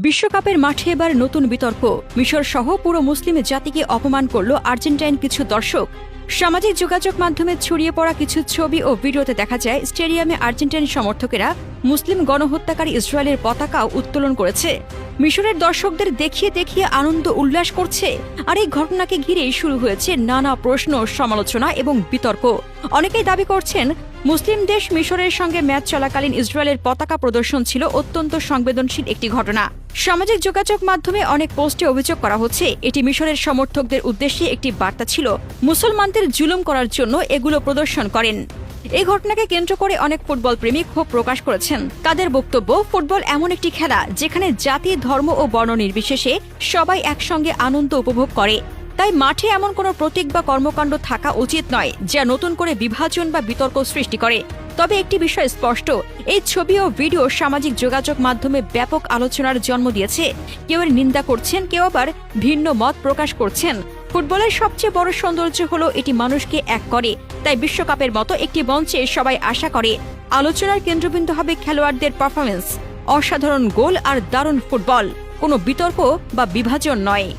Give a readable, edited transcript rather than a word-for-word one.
বিশ্বকাপের মাঠে এবার নতুন বিতর্ক। মিশর সহ পুরো মুসলিম জাতিকে অপমান করল আর্জেন্টাইন কিছু দর্শক। সামাজিক যোগাযোগ মাধ্যমে ছড়িয়ে পড়া কিছু ছবি ও ভিডিওতে দেখা যায় স্টেডিয়ামে আর্জেন্টাইন সমর্থকেরা মুসলিম গণহত্যাকারী ইসরায়েলের পতাকাও উত্তোলন করেছে। মিশরের দর্শকদের দেখিয়ে দেখিয়ে আনন্দ উল্লাস করছে। আর এই ঘটনাকে ঘিরেই শুরু হয়েছে নানা প্রশ্ন, সমালোচনা এবং বিতর্ক। অনেকেই দাবি করছেন মুসলিম দেশ মিশরের সঙ্গে ম্যাচ চলাকালীন ইসরায়েলের পতাকা প্রদর্শন ছিল অত্যন্ত সংবেদনশীল একটি ঘটনা। সামাজিক যোগাযোগ মাধ্যমে অনেক পোস্টে অভিযোগ করা হচ্ছে এটি মিশরের সমর্থকদের উদ্দেশ্যে একটি বার্তা ছিল, মুসলমানদের জুলুম করার জন্য এগুলো প্রদর্শন করেন। এই ঘটনাকে কেন্দ্র করে অনেক ফুটবল প্রেমী ক্ষোভ প্রকাশ করেছেন। তাদের বক্তব্য, ফুটবল এমন একটি খেলা যেখানে জাতি, ধর্ম ও বর্ণ নির্বিশেষে সবাই একসঙ্গে আনন্দ উপভোগ করে। তাই মাঠে এমন কোনো প্রতীক বা কর্মকাণ্ড থাকা উচিত নয় যা নতুন করে বিভাজন বা বিতর্ক সৃষ্টি করে। তবে একটি বিষয় স্পষ্ট, এই ছবি ও ভিডিও সামাজিক যোগাযোগ মাধ্যমে ব্যাপক আলোচনার জন্ম দিয়েছে। কেউ এর নিন্দা করছেন, কেউ আবার ভিন্ন মত প্রকাশ করছেন। ফুটবলের সবচেয়ে বড় সৌন্দর্য হলো এটি মানুষকে এক করে। তাই বিশ্বকাপের মতো একটি মঞ্চে সবাই আশা করে আলোচনার কেন্দ্রবিন্দু হবে খেলোয়াড়দের পারফরমেন্স, অসাধারণ গোল আর দারুণ ফুটবল, কোনো বিতর্ক বা বিভাজন নয়।